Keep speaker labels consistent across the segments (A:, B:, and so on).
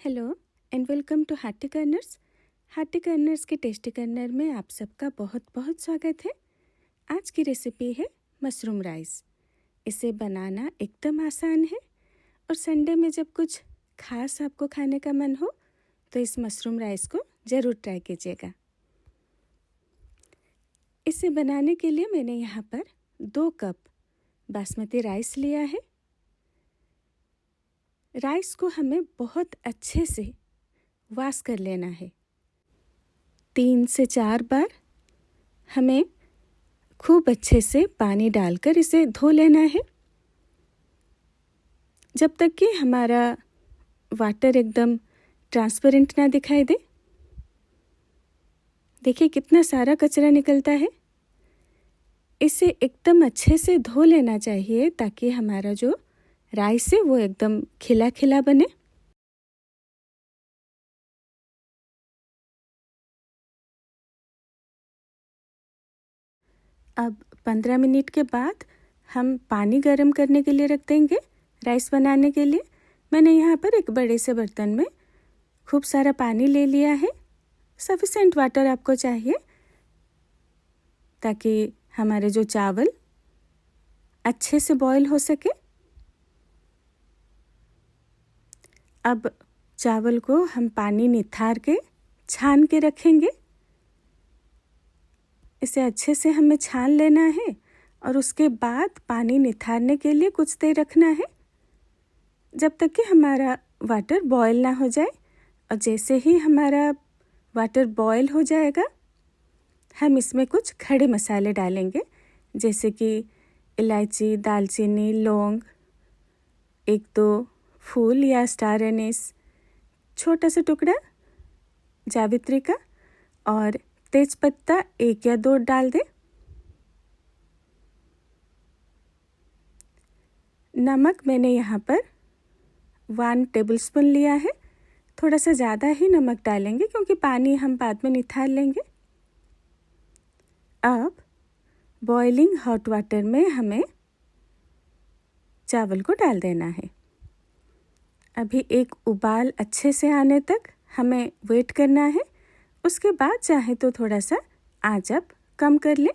A: Hello and welcome to Hearty Corners. Hearty Corners के tasty corner में आप सबका बहुत बहुत स्वागत है। आज की रेसिपी है मशरूम राइस। इसे बनाना एकदम आसान है और संडे में जब कुछ खास आपको खाने का मन हो तो इस मशरूम राइस को ज़रूर ट्राई कीजिएगा। इसे बनाने के लिए मैंने यहाँ पर 2 कप बासमती राइस लिया है। राइस को हमें बहुत अच्छे से वॉश कर लेना है। 3 से 4 बार हमें खूब अच्छे से पानी डालकर इसे धो लेना है, जब तक कि हमारा वाटर एकदम ट्रांसपेरेंट ना दिखाई दे। देखिए कितना सारा कचरा निकलता है। इसे एकदम अच्छे से धो लेना चाहिए ताकि हमारा जो राइस है वो एकदम खिला खिला बने। अब 15 मिनट के बाद हम पानी गर्म करने के लिए रख देंगे। राइस बनाने के लिए मैंने यहाँ पर एक बड़े से बर्तन में खूब सारा पानी ले लिया है। सफिशेंट वाटर आपको चाहिए ताकि हमारे जो चावल अच्छे से बॉईल हो सके। अब चावल को हम पानी निथार के छान के रखेंगे। इसे अच्छे से हमें छान लेना है और उसके बाद पानी निथारने के लिए कुछ देर रखना है, जब तक कि हमारा वाटर बॉयल ना हो जाए। और जैसे ही हमारा वाटर बॉयल हो जाएगा हम इसमें कुछ खड़े मसाले डालेंगे, जैसे कि इलायची, दालचीनी, लौंग, 1-2 फूल या स्टार एनीस, छोटा सा टुकड़ा जावित्री का और तेजपत्ता 1 या 2 डाल दें। नमक मैंने यहाँ पर 1 टेबलस्पून लिया है। थोड़ा सा ज़्यादा ही नमक डालेंगे क्योंकि पानी हम बाद में निथार लेंगे। अब बॉइलिंग हॉट वाटर में हमें चावल को डाल देना है। अभी एक उबाल अच्छे से आने तक हमें वेट करना है। उसके बाद चाहे तो थोड़ा सा आंच आप कम कर लें।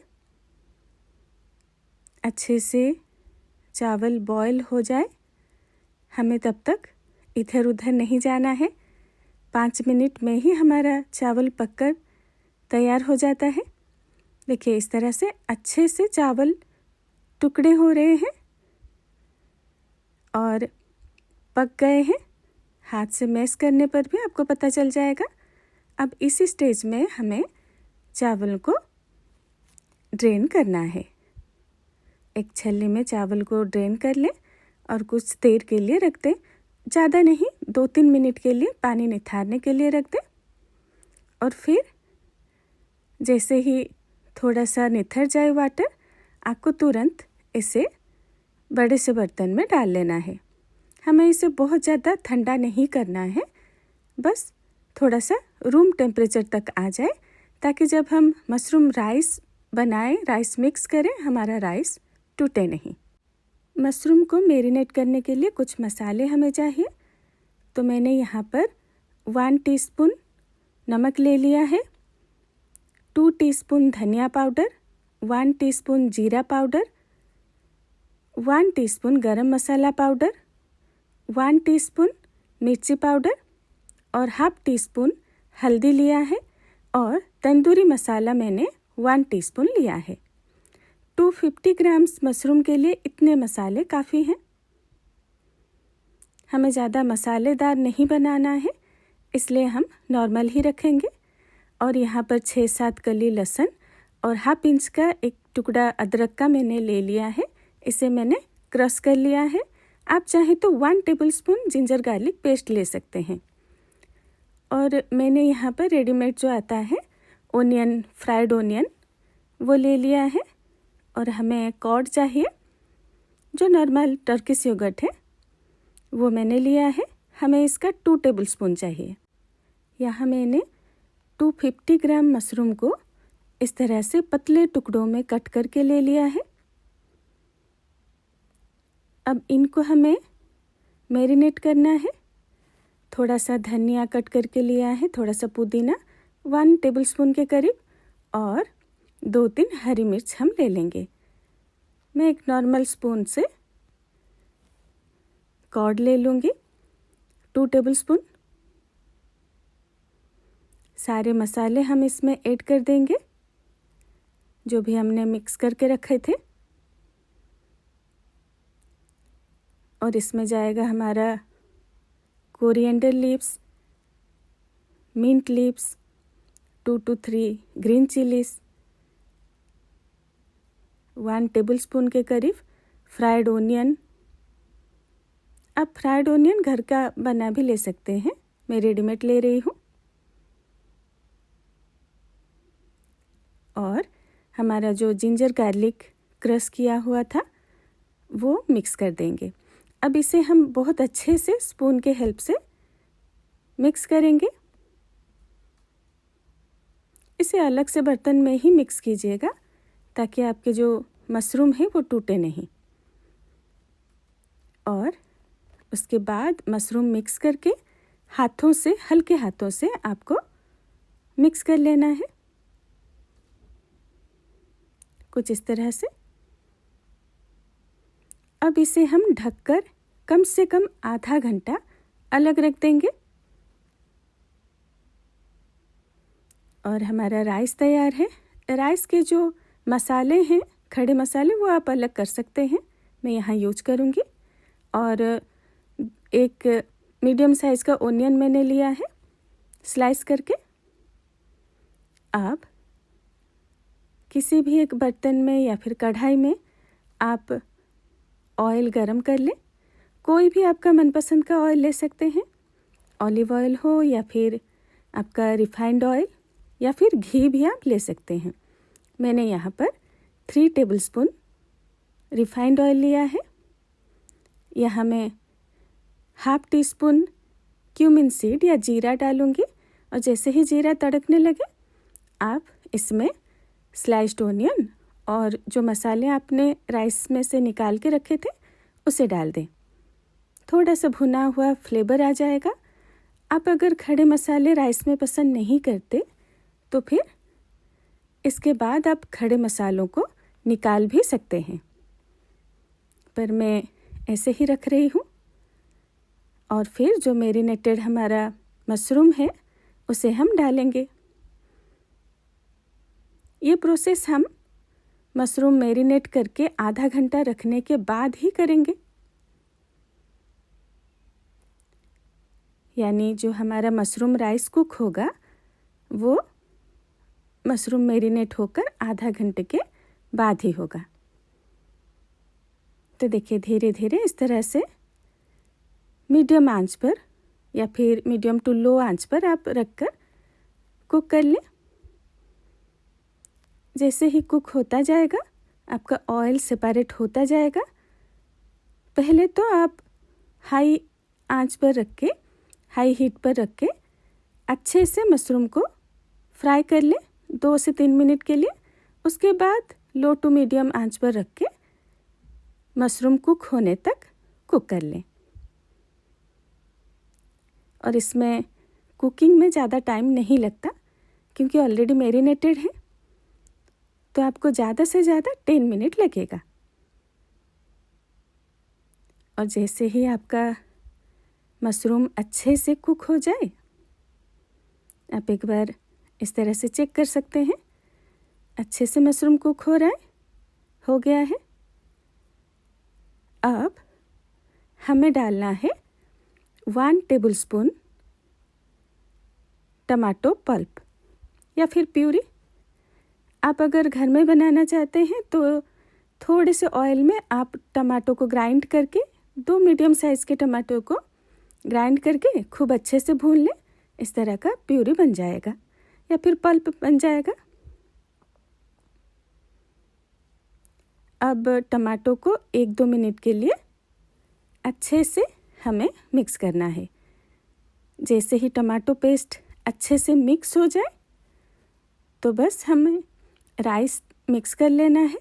A: अच्छे से चावल बॉयल हो जाए, हमें तब तक इधर उधर नहीं जाना है। 5 मिनट में ही हमारा चावल पककर तैयार हो जाता है। देखिए इस तरह से अच्छे से चावल टुकड़े हो रहे हैं और पक गए हैं। हाथ से मैश करने पर भी आपको पता चल जाएगा। अब इसी स्टेज में हमें चावल को ड्रेन करना है। एक छलनी में चावल को ड्रेन कर लें और कुछ देर के लिए रख दें। ज़्यादा नहीं, 2-3 मिनट के लिए पानी निथारने के लिए रख दें। और फिर जैसे ही थोड़ा सा निथर जाए वाटर, आपको तुरंत इसे बड़े से बर्तन में डाल लेना है। हमें इसे बहुत ज़्यादा ठंडा नहीं करना है, बस थोड़ा सा रूम टेम्परेचर तक आ जाए ताकि जब हम मशरूम राइस बनाएं, राइस मिक्स करें, हमारा राइस टूटे नहीं। मशरूम को मैरिनेट करने के लिए कुछ मसाले हमें चाहिए। तो मैंने यहाँ पर 1 टीस्पून नमक ले लिया है, 2 टीस्पून धनिया पाउडर, 1 टीस्पून जीरा पाउडर, 1 टीस्पून गरम मसाला पाउडर, 1 टीस्पून मिर्ची पाउडर और हाफ टीस्पून हल्दी लिया है। और तंदूरी मसाला मैंने 1 टीस्पून लिया है। 250 ग्राम्स मशरूम के लिए इतने मसाले काफ़ी हैं। हमें ज़्यादा मसालेदार नहीं बनाना है, इसलिए हम नॉर्मल ही रखेंगे। और यहाँ पर 6-7 कली लहसुन और हाफ इंच का एक टुकड़ा अदरक का मैंने ले लिया है। इसे मैंने क्रश कर लिया है। आप चाहें तो 1 टेबलस्पून जिंजर गार्लिक पेस्ट ले सकते हैं। और मैंने यहाँ पर रेडीमेड जो आता है ओनियन, फ्राइड ओनियन, वो ले लिया है। और हमें कॉर्ड चाहिए, जो नॉर्मल टर्किश योगर्ट है वो मैंने लिया है। हमें इसका 2 टेबलस्पून चाहिए। यहाँ मैंने 250 ग्राम मशरूम को इस तरह से पतले टुकड़ों में कट करके ले लिया है। अब इनको हमें मैरिनेट करना है। थोड़ा सा धनिया कट करके लिया है, थोड़ा सा पुदीना 1 टेबलस्पून के करीब, और 2-3 हरी मिर्च हम ले लेंगे। मैं एक नॉर्मल स्पून से कर्ड ले लूँगी 2 टेबलस्पून। सारे मसाले हम इसमें ऐड कर देंगे जो भी हमने मिक्स करके रखे थे, और इसमें जाएगा हमारा coriander leaves, mint leaves, 2 to 3 green chillies, 1 tablespoon के करीब फ्राइड ओनियन। आप फ्राइड ओनियन घर का बना भी ले सकते हैं, मैं रेडीमेड ले रही हूँ। और हमारा जो जिंजर गार्लिक क्रश किया हुआ था वो मिक्स कर देंगे। अब इसे हम बहुत अच्छे से स्पून के हेल्प से मिक्स करेंगे। इसे अलग से बर्तन में ही मिक्स कीजिएगा ताकि आपके जो मशरूम है वो टूटे नहीं। और उसके बाद मशरूम मिक्स करके हाथों से, हल्के हाथों से आपको मिक्स कर लेना है, कुछ इस तरह से। अब इसे हम ढककर कम से कम आधा घंटा अलग रख देंगे। और हमारा राइस तैयार है। राइस के जो मसाले हैं, खड़े मसाले, वो आप अलग कर सकते हैं, मैं यहाँ यूज करूँगी। और एक मीडियम साइज़ का ओनियन मैंने लिया है स्लाइस करके। आप किसी भी एक बर्तन में या फिर कढ़ाई में आप ऑयल गरम कर लें। कोई भी आपका मनपसंद का ऑयल ले सकते हैं, ऑलिव ऑयल हो या फिर आपका रिफाइंड ऑयल या फिर घी भी आप ले सकते हैं। मैंने यहाँ पर 3 टेबलस्पून रिफाइंड ऑयल लिया है। यहाँ मैं half tea spoon cumin seed या जीरा डालूँगी, और जैसे ही जीरा तड़कने लगे आप इसमें स्लाइस्ड ओनियन और जो मसाले आपने राइस में से निकाल के रखे थे उसे डाल दें। थोड़ा सा भुना हुआ फ्लेवर आ जाएगा। आप अगर खड़े मसाले राइस में पसंद नहीं करते तो फिर इसके बाद आप खड़े मसालों को निकाल भी सकते हैं, पर मैं ऐसे ही रख रही हूँ। और फिर जो मैरिनेटेड हमारा मशरूम है उसे हम डालेंगे। ये प्रोसेस हम मशरूम मैरिनेट करके आधा घंटा रखने के बाद ही करेंगे। यानी जो हमारा मशरूम राइस कुक होगा वो मशरूम मैरिनेट होकर आधा घंटे के बाद ही होगा। तो देखिए धीरे धीरे इस तरह से मीडियम आंच पर या फिर मीडियम टू लो आंच पर आप रखकर कुक कर लें। जैसे ही कुक होता जाएगा आपका ऑयल सेपरेट होता जाएगा। पहले तो आप हाई आंच पर रख के, हाई हीट पर रख के अच्छे से मशरूम को फ्राई कर लें 2 से 3 मिनट के लिए। उसके बाद लो टू मीडियम आंच पर रख के मशरूम कुक होने तक कुक कर लें। और इसमें कुकिंग में ज़्यादा टाइम नहीं लगता क्योंकि ऑलरेडी मैरिनेटेड है, तो आपको ज़्यादा से ज़्यादा 10 मिनट लगेगा। और जैसे ही आपका मशरूम अच्छे से कुक हो जाए आप एक बार इस तरह से चेक कर सकते हैं, अच्छे से मशरूम कुक हो रहा है, हो गया है। अब हमें डालना है 1 टेबलस्पून टमाटो पल्प या फिर प्यूरी। आप अगर घर में बनाना चाहते हैं तो थोड़े से ऑयल में आप टमाटो को ग्राइंड करके, 2 मीडियम साइज़ के टमाटो को ग्राइंड करके खूब अच्छे से भून लें। इस तरह का प्यूरी बन जाएगा या फिर पल्प बन जाएगा। अब टमाटो को 1-2 मिनट के लिए अच्छे से हमें मिक्स करना है। जैसे ही टमाटो पेस्ट अच्छे से मिक्स हो जाए तो बस हमें राइस मिक्स कर लेना है।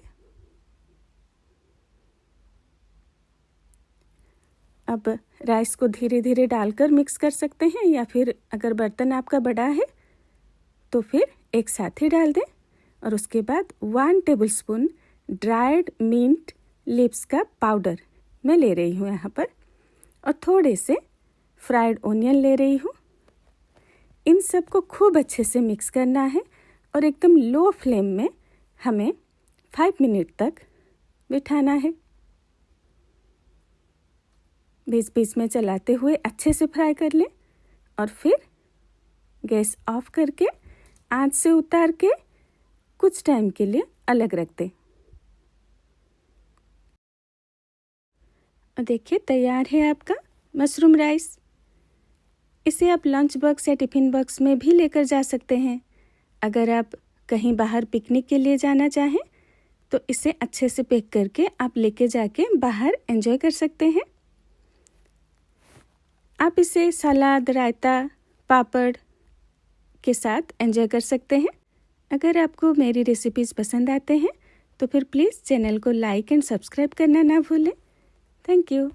A: अब राइस को धीरे धीरे डालकर मिक्स कर सकते हैं, या फिर अगर बर्तन आपका बड़ा है तो फिर एक साथ ही डाल दें। और उसके बाद 1 टेबलस्पून ड्राइड मिंट लीव्स का पाउडर मैं ले रही हूँ यहाँ पर, और थोड़े से फ्राइड ओनियन ले रही हूँ। इन सब को खूब अच्छे से मिक्स करना है और एकदम लो फ्लेम में हमें 5 मिनट तक बिठाना है। बीच बीच में चलाते हुए अच्छे से फ्राई कर लें और फिर गैस ऑफ करके आंच से उतार के कुछ टाइम के लिए अलग रख दें। और देखिए तैयार है आपका मशरूम राइस। इसे आप लंच बॉक्स या टिफ़िन बॉक्स में भी लेकर जा सकते हैं। अगर आप कहीं बाहर पिकनिक के लिए जाना चाहें तो इसे अच्छे से पैक करके आप लेके जाके बाहर एंजॉय कर सकते हैं। आप इसे सलाद, रायता, पापड़ के साथ एंजॉय कर सकते हैं। अगर आपको मेरी रेसिपीज़ पसंद आते हैं तो फिर प्लीज़ चैनल को लाइक एंड सब्सक्राइब करना ना भूलें। Thank you.